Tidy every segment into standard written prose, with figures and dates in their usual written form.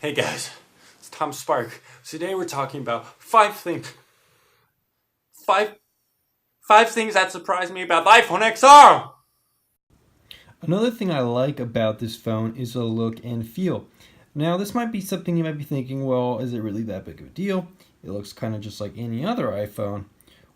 Hey guys, it's Tom Spark. Today we're talking about five things that surprised me about the iPhone XR. Another thing I like about this phone is the look and feel. Now, this might be something you might be thinking, well, is it really that big of a deal? It looks kind of just like any other iPhone.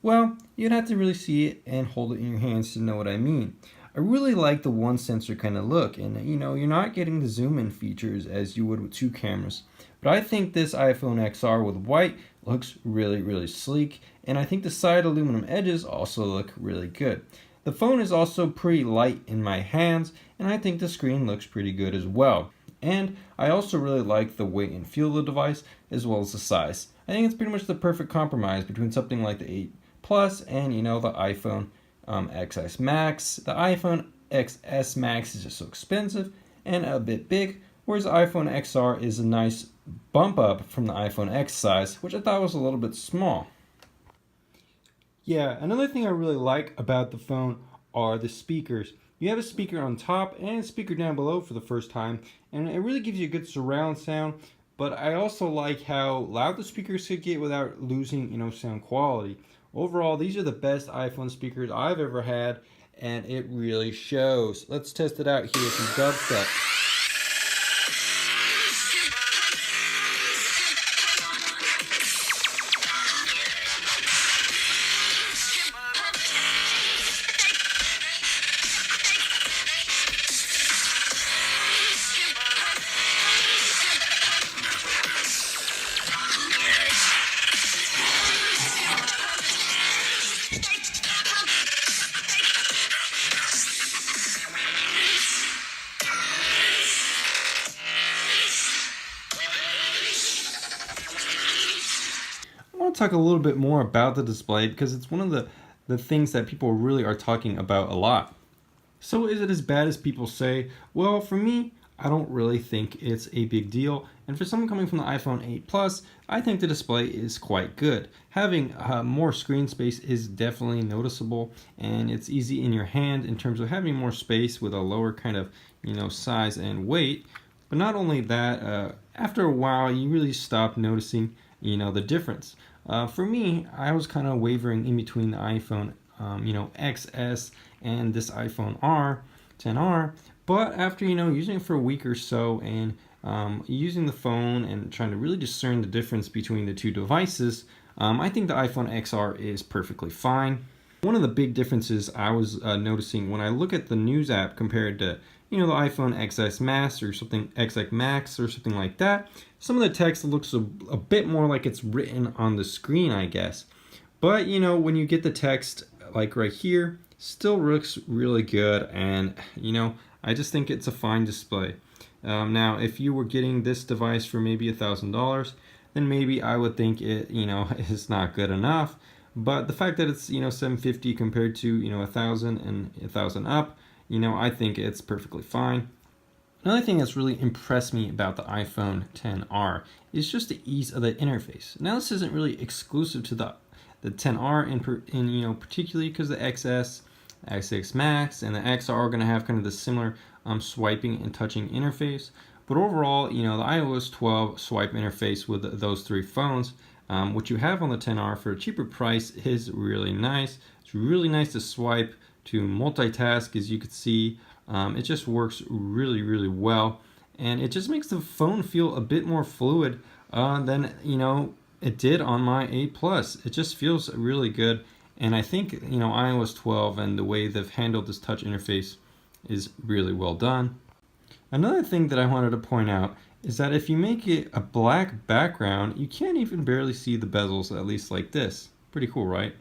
Well, you'd have to really see it and hold it in your hands to know what I mean. I really like the one sensor kind of look, and you're not getting the zoom in features as you would with two cameras. But I think this iPhone XR with white looks really, really sleek, and I think the side aluminum edges also look really good. The phone is also pretty light in my hands, and I think the screen looks pretty good as well. And I also really like the weight and feel of the device as well as the size. I think it's pretty much the perfect compromise between something like the 8 Plus and the iPhone XS Max. The iPhone XS Max is just so expensive and a bit big, whereas the iPhone XR is a nice bump up from the iPhone X size, which I thought was a little bit small. Yeah, another thing I really like about the phone are the speakers. You have a speaker on top and a speaker down below for the first time, and it really gives you a good surround sound. But I also like how loud the speakers could get without losing, sound quality. Overall, these are the best iPhone speakers I've ever had, and it really shows. Let's test it out here with some dubstep. I want to talk a little bit more about the display because it's one of the things that people really are talking about a lot. So is it as bad as people say? Well, for me, I don't really think it's a big deal. And for someone coming from the iPhone 8 Plus, I think the display is quite good. Having more screen space is definitely noticeable, and it's easy in your hand in terms of having more space with a lower kind of size and weight. But not only that, after a while, you really stop noticing the difference. For me, I was kind of wavering in between the iPhone XS and this iPhone 10R. But after using it for a week or so and using the phone and trying to really discern the difference between the two devices, I think the iPhone XR is perfectly fine. One of the big differences I was noticing when I look at the news app compared to the iPhone XS Max or something XS Max or something like that, some of the text looks a bit more like it's written on the screen, I guess. But when you get the text like right here, still looks really good, and I just think it's a fine display. Now, if you were getting this device for maybe $1,000, then maybe I would think it is not good enough. But the fact that it's $750 compared to $1,000 and $1,000 up, I think it's perfectly fine. Another thing that's really impressed me about the iPhone XR is just the ease of the interface. Now, this isn't really exclusive to the XR in particularly because the XS, XS Max, and the XR are going to have kind of the similar swiping and touching interface. But overall, the iOS 12 swipe interface with those three phones, what you have on the XR for a cheaper price is really nice. It's really nice to swipe, to multitask, as you can see. It just works really, really well, and it just makes the phone feel a bit more fluid than it did on my 8 Plus. It just feels really good, and I think iOS 12 and the way they've handled this touch interface is really well done. Another thing that I wanted to point out is that if you make it a black background, you can't even barely see the bezels, at least like this. Pretty cool, right?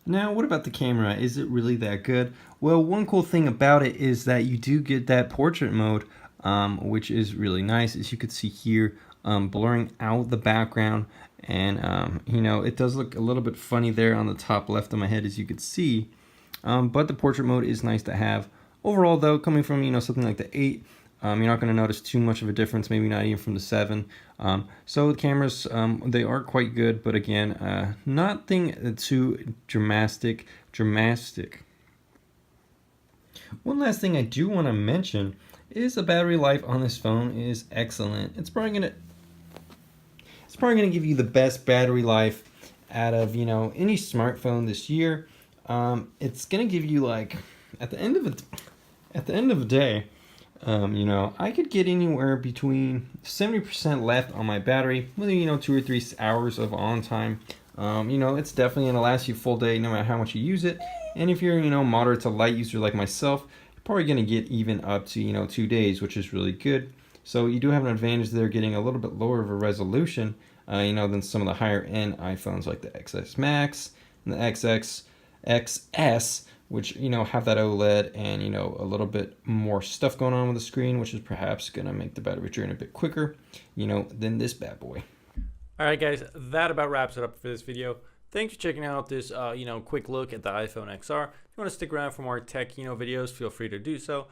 Now, what about the camera? Is it really that good? Well, one cool thing about it is that you do get that portrait mode, which is really nice. As you can see here, blurring out the background, and it does look a little bit funny there on the top left of my head, as you could see. But the portrait mode is nice to have. Overall, though, coming from something like the 8, you're not going to notice too much of a difference, maybe not even from the 7. So the cameras, they are quite good, but again, nothing too dramatic. One last thing I do want to mention is the battery life on this phone is excellent. It's probably gonna give you the best battery life out of any smartphone this year. It's gonna give you like at the end of the day, I could get anywhere between 70% left on my battery with 2 or 3 hours of on time. It's definitely gonna last you a full day no matter how much you use it. And if you're moderate to light user like myself, you're probably gonna get even up to 2 days, which is really good. So you do have an advantage there, getting a little bit lower of a resolution, than some of the higher end iPhones like the XS Max and the XS, which have that OLED and a little bit more stuff going on with the screen, which is perhaps gonna make the battery drain a bit quicker, than this bad boy. All right, guys, that about wraps it up for this video. Thanks for checking out this, quick look at the iPhone XR. If you want to stick around for more tech, videos, feel free to do so.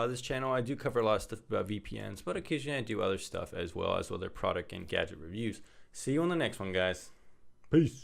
This channel, I do cover a lot of stuff about VPNs, but occasionally I do other stuff as well as other product and gadget reviews. See you on the next one, guys. Peace.